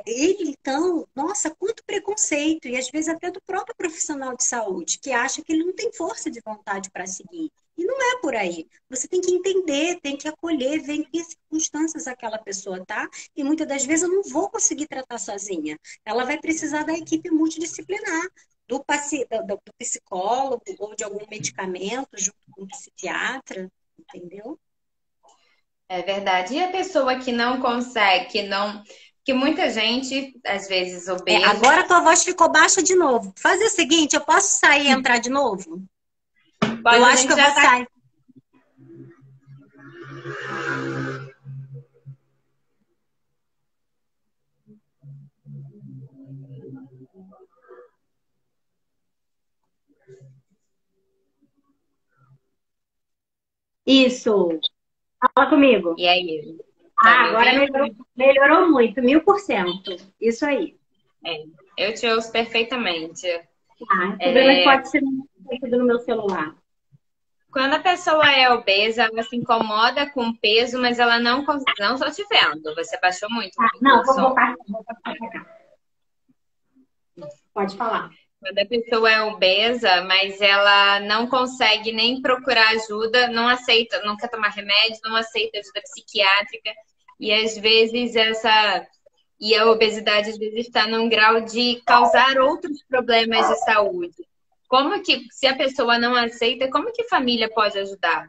Ele, então, nossa, quanto preconceito, e às vezes até do próprio profissional de saúde, que acha que ele não tem força de vontade para seguir. E não é por aí. Você tem que entender, tem que acolher, ver em que circunstâncias aquela pessoa tá. E muitas das vezes eu não vou conseguir tratar sozinha. Ela vai precisar da equipe multidisciplinar, do psicólogo ou de algum medicamento junto com o psiquiatra, entendeu? É verdade. E a pessoa que não consegue, que muita gente, às vezes, obesa, Agora tua voz ficou baixa de novo. Faz o seguinte, eu posso sair e entrar de novo? Eu pode, a acho que gente eu já vou está. sair. Isso. Fala comigo. E aí, tá Ah, me agora ouvindo? melhorou muito, 1000%. Isso aí. É, eu te ouço perfeitamente. Ah, o problema é que É, pode ser no meu celular. quando a pessoa é obesa, ela se incomoda com o peso, mas ela não estou te vendo. Você baixou muito Ah, o não, som. vou passar pra cá. Pode falar. Quando a pessoa é obesa, mas ela não consegue nem procurar ajuda, não aceita, não quer tomar remédio, não aceita ajuda psiquiátrica, e às vezes a obesidade às vezes está num grau de causar outros problemas de saúde. Como que, se a pessoa não aceita, como que a família pode ajudar?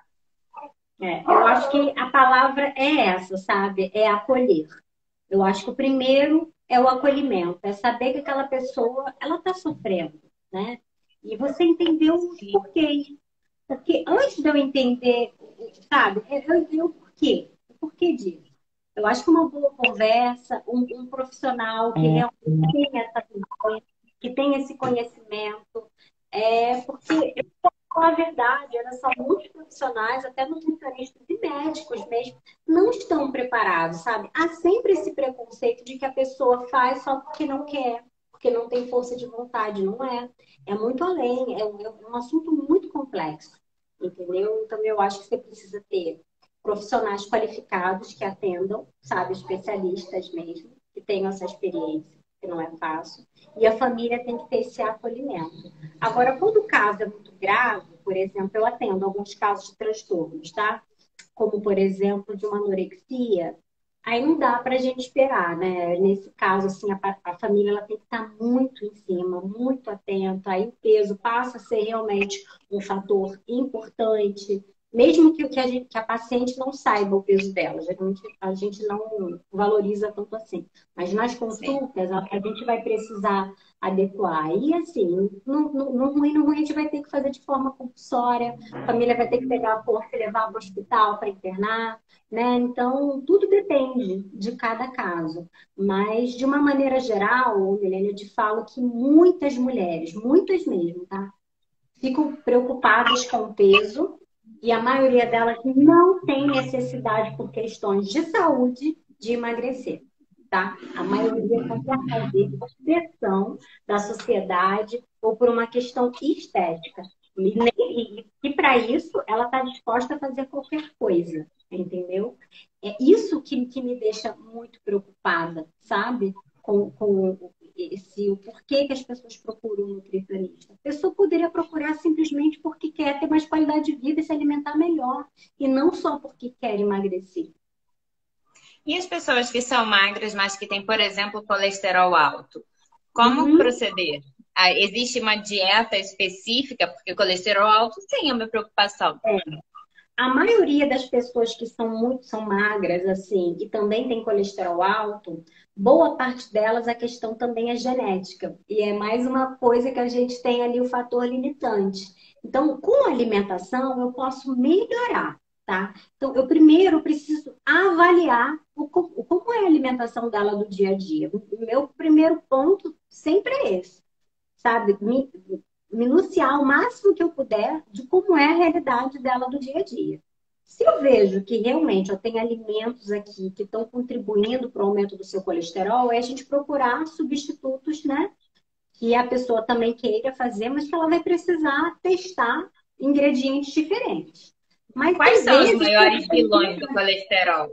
Eu acho que a palavra é essa, sabe? É acolher. Eu acho que o primeiro é o acolhimento, é saber que aquela pessoa, ela está sofrendo, né? E você entendeu os Sim, porquês. Porque antes de eu entender, sabe, eu entendo o porquê disso. Eu acho que uma boa conversa, um profissional que realmente tem essa visão, que tem esse conhecimento, porque eu vou falar a verdade, olha só, muitos profissionais, até nutricionistas e médicos mesmo, não estão preparados, sabe? Há sempre esse preconceito de que a pessoa faz só porque não quer, porque não tem força de vontade, não é. É muito além, é um assunto muito complexo, entendeu? Então eu acho que você precisa ter profissionais qualificados que atendam, sabe, especialistas mesmo, que tenham essa experiência, que não é fácil, e a família tem que ter esse acolhimento. Agora, quando o caso é muito grave, por exemplo, eu atendo alguns casos de transtornos, tá? Como, por exemplo, de uma anorexia, aí não dá para a gente esperar, né? Nesse caso, assim, a família ela tem que estar muito em cima, muito atenta, aí o peso passa a ser realmente um fator importante, mesmo que a paciente não saiba o peso dela, geralmente a gente não valoriza tanto assim. Mas nas Sim. consultas, a gente vai precisar adequar. E assim, no ruim a gente vai ter que fazer de forma compulsória, a família vai ter que pegar a força e levar para o hospital para internar, né? Então, tudo depende de cada caso. Mas, de uma maneira geral, Milene, eu te falo que muitas mulheres, muitas mesmo, tá? Ficam preocupadas com o peso e a maioria delas não tem necessidade por questões de saúde de emagrecer, tá? A maioria só quer fazer por pressão da sociedade ou por uma questão estética. E para isso, ela está disposta a fazer qualquer coisa, entendeu? É isso que me deixa muito preocupada, sabe? Com o porquê que as pessoas procuram um nutricionista. A pessoa poderia procurar simplesmente porque quer ter mais qualidade de vida e se alimentar melhor, e não só porque quer emagrecer. E as pessoas que são magras, mas que têm, por exemplo, colesterol alto, como Uhum. proceder? Ah, existe uma dieta específica? Porque colesterol alto, sim, é uma preocupação. A maioria das pessoas que são magras assim e também tem colesterol alto, boa parte delas a questão também é genética. E é mais uma coisa que a gente tem ali o fator limitante. Então, com a alimentação eu posso melhorar, tá? Então, eu primeiro preciso avaliar como é a alimentação dela do dia a dia. O meu primeiro ponto sempre é esse, sabe? Minuciar o máximo que eu puder de como é a realidade dela do dia a dia. Se eu vejo que realmente eu tenho alimentos aqui que estão contribuindo para o aumento do seu colesterol, é a gente procurar substitutos, né? Que a pessoa também queira fazer, mas que ela vai precisar testar ingredientes diferentes. Mas Quais tem são os vezes que maiores vilões do colesterol?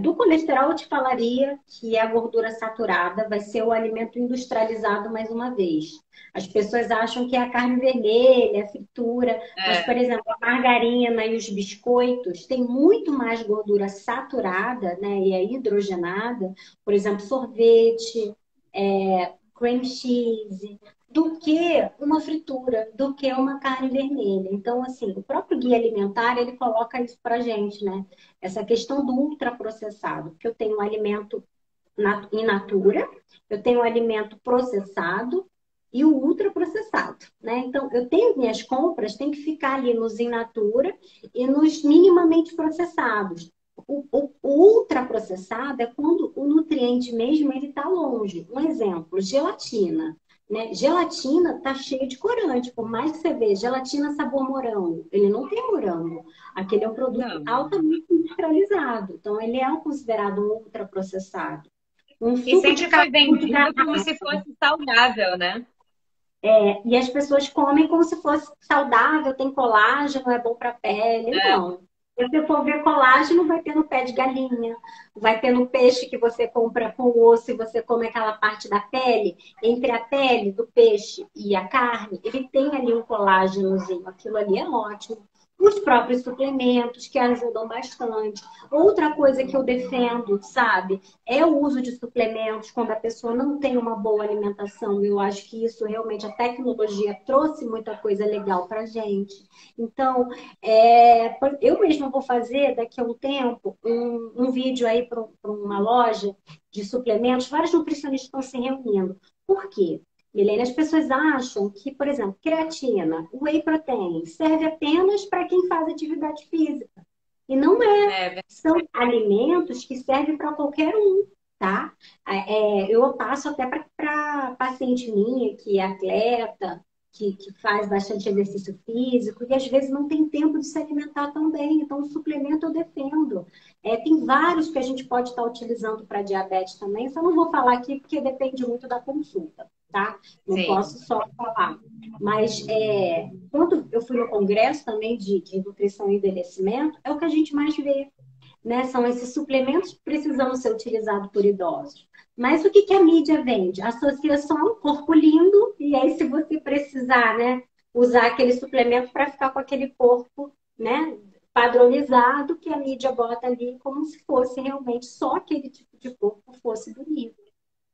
do colesterol, eu te falaria que a gordura saturada vai ser o alimento industrializado mais uma vez. As pessoas acham que é a carne vermelha, a fritura, mas, por É. exemplo, a margarina e os biscoitos têm muito mais gordura saturada, né, e é hidrogenada, por exemplo, sorvete, cream cheese, do que uma fritura, do que uma carne vermelha. Então, assim, o próprio guia alimentar, ele coloca isso pra gente, né? Essa questão do ultraprocessado, porque eu tenho um alimento in natura, eu tenho um alimento processado e o ultraprocessado, né? Então, eu tenho minhas compras, tem que ficar ali nos in natura e nos minimamente processados. O ultraprocessado é quando o nutriente mesmo ele está longe. Um exemplo, gelatina. Né? Gelatina tá cheia de corante. Por mais que você veja gelatina sabor morango, ele não tem morango. Aquele é um produto Não. altamente industrializado. Então, ele é considerado um ultraprocessado. Um E suco de sempre foi caju de vendido como garrafa. se fosse saudável, né? E as pessoas comem como se fosse saudável, tem colágeno, é bom para a pele. É. Não. Se você for ver colágeno, vai ter no pé de galinha, vai ter no peixe que você compra com osso e você come aquela parte da pele. Entre a pele do peixe e a carne, ele tem ali um colágenozinho. Aquilo ali é ótimo. Os próprios suplementos que ajudam bastante. Outra coisa que eu defendo, sabe, é o uso de suplementos quando a pessoa não tem uma boa alimentação. Eu acho que isso realmente a tecnologia trouxe muita coisa legal para gente. Então, eu mesma vou fazer daqui a um tempo um vídeo aí para uma loja de suplementos. Vários nutricionistas estão se reunindo. Por quê? Milene, as pessoas acham que, por exemplo, creatina, whey protein, serve apenas para quem faz atividade física. E não é. É. São alimentos que servem para qualquer um, tá? Eu passo até para paciente minha, que é atleta, que faz bastante exercício físico, e às vezes não tem tempo de se alimentar tão bem. Então, o suplemento eu defendo. Tem vários que a gente pode estar utilizando para diabetes também, só não vou falar aqui porque depende muito da consulta, tá? Não Sim. posso só falar. Mas quando eu fui no congresso também de nutrição e envelhecimento, é o que a gente mais vê, né? São esses suplementos que precisam ser utilizados por idosos. Mas o que a mídia vende? Associação, corpo lindo, e aí se você precisar, né, usar aquele suplemento para ficar com aquele corpo, né, padronizado, que a mídia bota ali como se fosse realmente só aquele tipo de corpo fosse bonito.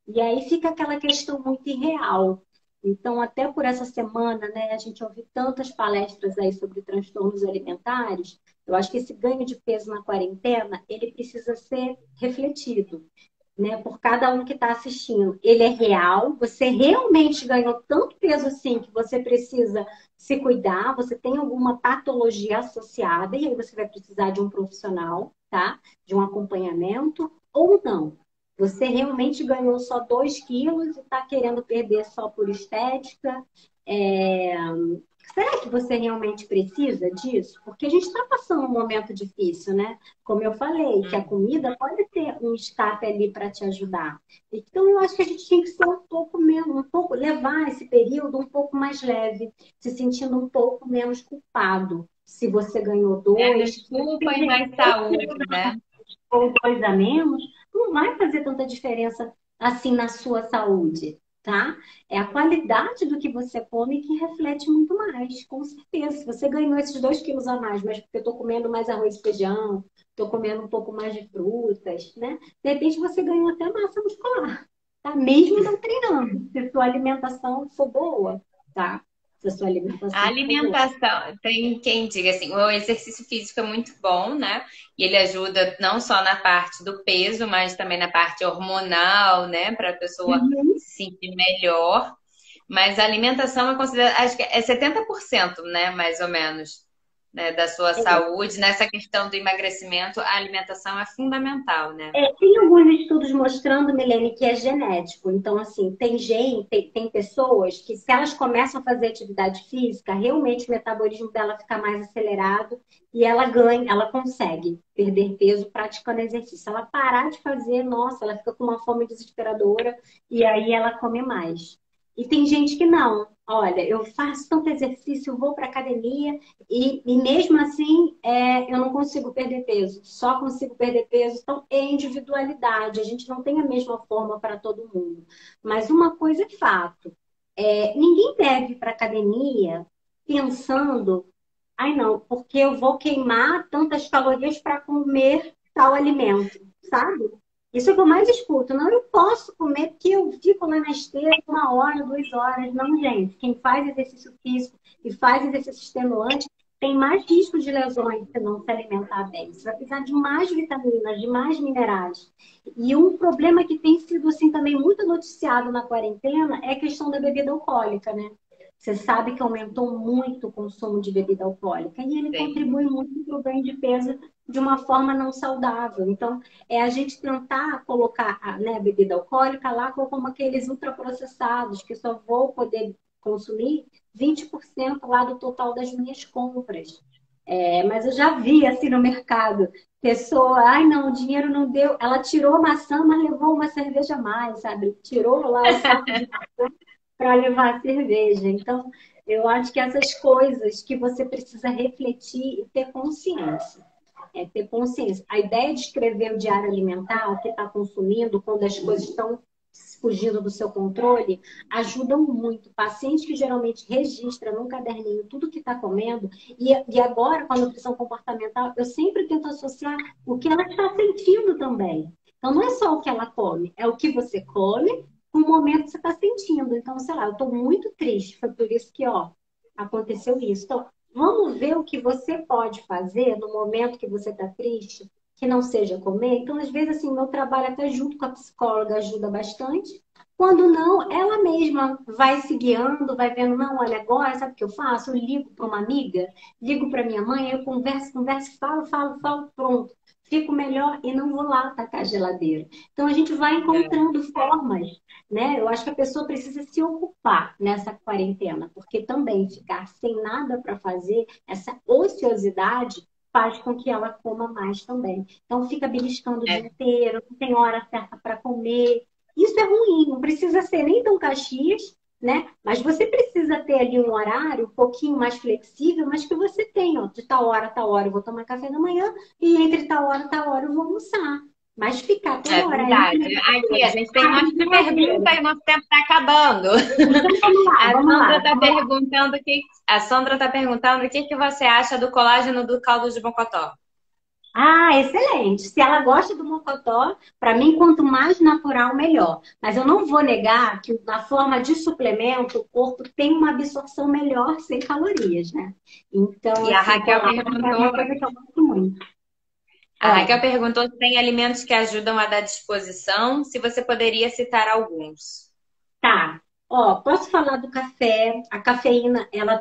E aí fica aquela questão muito irreal. Então, até por essa semana, né, a gente ouve tantas palestras aí sobre transtornos alimentares. Eu acho que esse ganho de peso na quarentena, ele precisa ser refletido, né, por cada um que está assistindo. Ele é real, você realmente ganhou tanto peso assim que você precisa se cuidar, você tem alguma patologia associada, e aí você vai precisar de um profissional, tá? De um acompanhamento, ou não. Você realmente ganhou só 2 quilos e está querendo perder só por estética. É, será que você realmente precisa disso? Porque a gente está passando um momento difícil, né? Como eu falei, que a comida pode ter um escape ali para te ajudar. Então, eu acho que a gente tinha que ser um pouco menos, um pouco, levar esse período um pouco mais leve, se sentindo um pouco menos culpado. Se você ganhou Menos 2, culpa e mais saúde, né? ou 2 a menos, não vai fazer tanta diferença assim na sua saúde, tá? É a qualidade do que você come que reflete muito mais, com certeza. Se você ganhou esses 2 quilos a mais, mas porque eu tô comendo mais arroz e feijão, tô comendo um pouco mais de frutas, né? De repente você ganhou até massa muscular, tá? Mesmo não treinando, se sua alimentação for boa, tá? Se a sua A alimentação for boa. alimentação, tem quem diga assim, o exercício físico é muito bom, né? E ele ajuda não só na parte do peso, mas também na parte hormonal, né? Para a pessoa Uhum. se sentir melhor. Mas a alimentação é considerada, acho que é 70%, né? Mais ou menos, né? Da sua saúde. Nessa questão do emagrecimento, a alimentação é fundamental, né? Tem alguns estudos mostrando, Milene, que é genético. Então, assim, tem gente, tem pessoas que, se elas começam a fazer atividade física, realmente o metabolismo dela fica mais acelerado e ela ganha, ela consegue perder peso praticando exercício. Se ela parar de fazer, nossa, ela fica com uma fome desesperadora e aí ela come mais. E tem gente que não. Olha, eu faço tanto exercício, eu vou para academia e mesmo assim eu não consigo perder peso. Só consigo perder peso. Então, é individualidade. A gente não tem a mesma forma para todo mundo. Mas uma coisa é fato: ninguém deve ir para academia pensando, ai não, porque eu vou queimar tantas calorias para comer tal alimento, sabe? Isso é o que eu mais escuto. Não, eu posso comer porque eu fico lá na esteira 1 hora, 2 horas. Não, gente. Quem faz exercício físico e faz exercício extenuante tem mais risco de lesões se não se alimentar bem. Você vai precisar de mais vitaminas, de mais minerais. E um problema que tem sido assim também muito noticiado na quarentena é a questão da bebida alcoólica, né? Você sabe que aumentou muito o consumo de bebida alcoólica e ele Sim. contribui muito para o ganho de peso de uma forma não saudável. Então, é a gente tentar colocar né, a bebida alcoólica lá como aqueles ultraprocessados, que só vou poder consumir 20% lá do total das minhas compras. Mas eu já vi assim no mercado, pessoa, ai não, o dinheiro não deu, ela tirou a maçã, mas levou uma cerveja a mais, sabe? Tirou lá o saco de maçã para levar a cerveja. Então, eu acho que essas coisas que você precisa refletir e ter consciência. Ter consciência. A ideia de escrever o diário alimentar, o que está consumindo, quando as coisas estão fugindo do seu controle, ajudam muito. Paciente que geralmente registra num caderninho tudo que está comendo, e agora, com a nutrição comportamental, eu sempre tento associar o que ela está sentindo também. Então, não é só o que ela come, é o que você come com o momento que você está sentindo. Então, sei lá, eu estou muito triste, foi por isso que, ó, aconteceu isso. Então, vamos ver o que você pode fazer no momento que você está triste, que não seja comer. Então, às vezes, assim, meu trabalho até junto com a psicóloga ajuda bastante. Quando não, ela mesma vai se guiando, vai vendo, não, olha, agora, sabe o que eu faço? Eu ligo para uma amiga, ligo para minha mãe, eu converso, converso, falo, pronto. Fico melhor e não vou lá atacar a geladeira. Então, a gente vai encontrando formas, né? Eu acho que a pessoa precisa se ocupar nessa quarentena, porque também ficar sem nada para fazer, essa ociosidade faz com que ela coma mais também. Então fica beliscando o dia É. inteiro, não tem hora certa para comer. Isso é ruim, não precisa ser nem tão Caxias, né? Mas você precisa ter ali um horário um pouquinho mais flexível, mas que você tenha, ó, de tal hora eu vou tomar café da manhã e entre tal hora eu vou almoçar. Mas ficar É toda hora aí. verdade. Aqui, a gente tem um monte de pergunta e o nosso tempo está acabando. Então vamos lá, A vamos Sandra lá. está perguntando o que, a Sandra tá perguntando o que você acha do colágeno do caldo de Mocotó. Ah, excelente. Se ela gosta do mocotó, para mim, quanto mais natural, melhor. Mas eu não vou negar que na forma de suplemento, o corpo tem uma absorção melhor sem calorias, né? Então, E a assim, Raquel colágeno é perguntou, uma coisa que eu gosto muito. a Ah, Raquel perguntou se tem alimentos que ajudam a dar disposição, se você poderia citar alguns. tá. Ó, posso falar do café. A cafeína, ela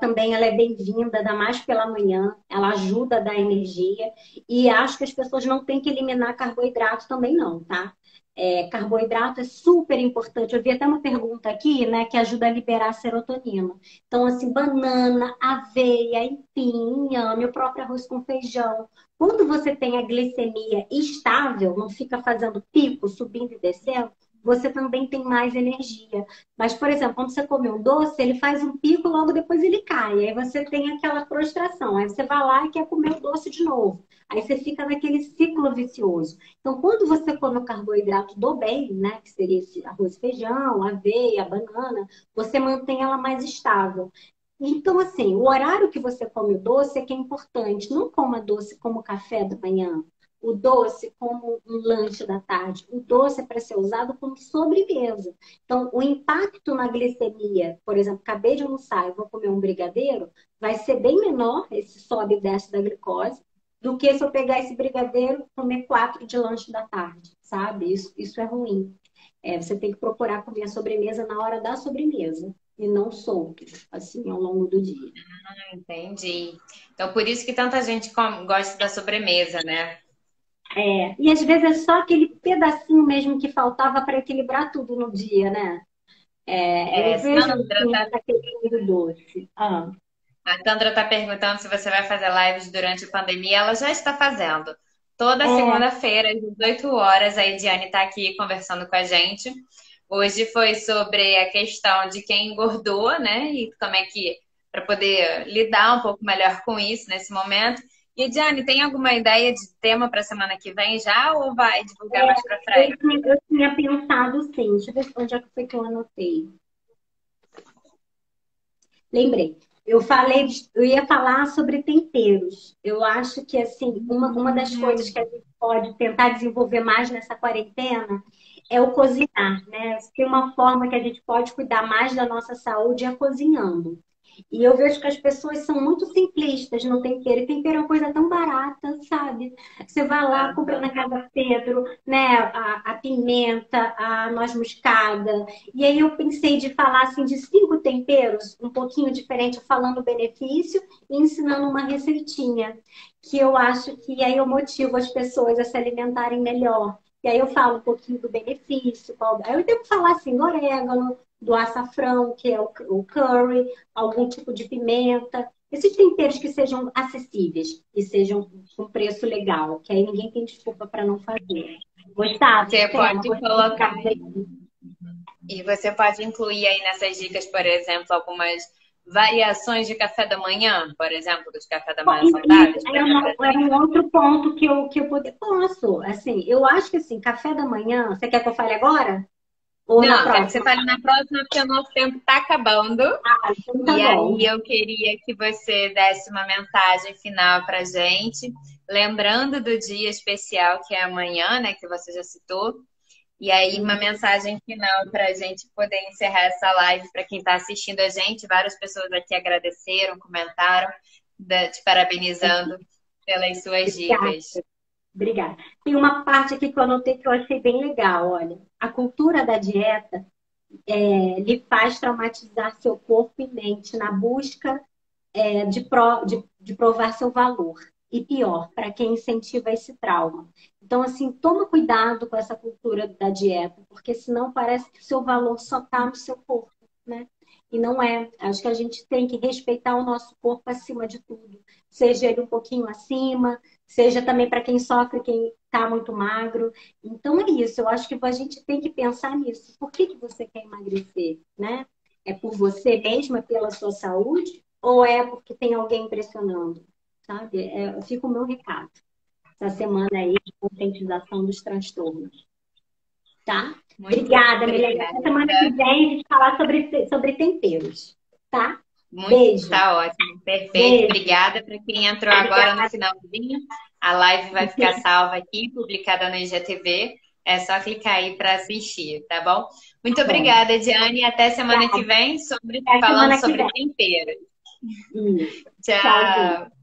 é bem-vinda, ainda mais pela manhã. Ela ajuda a dar energia. E acho que as pessoas não têm que eliminar carboidrato também, não, tá? Carboidrato é super importante. Eu vi até uma pergunta aqui, né, que ajuda a liberar a serotonina. Então, assim, banana, aveia, empim, inhame, o próprio arroz com feijão. Quando você tem a glicemia estável, não fica fazendo pico, subindo e descendo, você também tem mais energia. Mas, por exemplo, quando você come um doce, ele faz um pico, logo depois ele cai. Aí você tem aquela prostração. Aí você vai lá e quer comer o doce de novo. Aí você fica naquele ciclo vicioso. Então, quando você come o carboidrato do bem, né, que seria esse arroz, feijão, aveia, banana, você mantém ela mais estável. Então, assim, o horário que você come o doce é que é importante. Não coma doce como café da manhã. O doce como um lanche da tarde. O doce é para ser usado como sobremesa. Então, o impacto na glicemia, por exemplo, acabei de almoçar e vou comer um brigadeiro, vai ser bem menor, esse sobe e desce da glicose, do que se eu pegar esse brigadeiro e comer 4 de lanche da tarde, sabe? Isso é ruim. Você tem que procurar comer a sobremesa na hora da sobremesa e não solto, assim, ao longo do dia. Entendi. Então, por isso que tanta gente gosta da sobremesa, né? E às vezes é só aquele pedacinho mesmo que faltava para equilibrar tudo no dia, né? Eu vejo Sandra assim, tá, essa questão do doce. a Sandra tá perguntando se você vai fazer lives durante a pandemia. Ela já está fazendo. Toda É, segunda-feira, às 18 horas, a Ediane tá aqui conversando com a gente. Hoje foi sobre a questão de quem engordou, né? E como é que, para poder lidar um pouco melhor com isso nesse momento. E, Ediane, tem alguma ideia de tema para a semana que vem já ou vai divulgar mais para frente? eu tinha pensado sim. Deixa eu ver onde é que foi que eu anotei. Lembrei. Eu ia falar sobre temperos. Eu acho que assim, uma das coisas que a gente pode tentar desenvolver mais nessa quarentena é o cozinhar, né? Se tem uma forma que a gente pode cuidar mais da nossa saúde é cozinhando. E eu vejo que as pessoas são muito simplistas no tempero. E tempero é uma coisa tão barata, sabe? Você vai lá, compra na Casa Pedro, né? A pimenta, a noz moscada. E aí eu pensei de falar assim de 5 temperos, um pouquinho diferente, falando o benefício e ensinando uma receitinha. Que eu acho que aí eu motivo as pessoas a se alimentarem melhor. E aí eu falo um pouquinho do benefício. Aí eu devo falar assim, do orégano, do açafrão, que é o curry, algum tipo de pimenta. Esses temperos que sejam acessíveis e sejam com preço legal, que aí ninguém tem desculpa para não fazer. Gostava Você do tema? pode Gostei de colocar trazer. e você pode incluir aí nessas dicas, por exemplo, algumas variações de café da manhã, por exemplo, dos café da manhã Isso saudáveis. era um outro ponto que eu posso. Assim, eu acho que assim, café da manhã, você quer que eu fale agora? Ou na Não, quero que você próxima? fale na próxima, porque o nosso tempo está acabando. Então tá E bom. aí eu queria que você desse uma mensagem final para a gente, lembrando do dia especial que é amanhã, né, que você já citou. E aí uma mensagem final para a gente poder encerrar essa live para quem está assistindo a gente. Várias pessoas aqui agradeceram, comentaram, te parabenizando pelas suas Obrigada. dicas. Obrigada. Tem uma parte aqui que eu anotei que eu achei bem legal. Olha, a cultura da dieta lhe faz traumatizar seu corpo e mente na busca de provar seu valor. E pior, para quem incentiva esse trauma. Então, assim, toma cuidado com essa cultura da dieta, porque senão parece que o seu valor só está no seu corpo, né? E não é. Acho que a gente tem que respeitar o nosso corpo acima de tudo. Seja ele um pouquinho acima, seja também para quem sofre, quem está muito magro. Então é isso. Eu acho que a gente tem que pensar nisso. Por que você quer emagrecer, né? É por você mesma, pela sua saúde? Ou é porque tem alguém pressionando? Sabe? Fica o meu recado. Essa semana aí de conscientização dos transtornos. Tá? Muito Obrigada, Milena. obrigada. Até semana que vem a gente falar sobre temperos. Tá? Beijo. Tá ótimo, perfeito. Beijo. Obrigada para quem entrou agora no finalzinho. A live vai ficar salva aqui, publicada no IGTV. É só clicar aí para assistir, tá bom? Muito obrigada, Diane. Até semana que vem, Até falando semana que sobre vem. tempero. Tchauzinho. Tchau.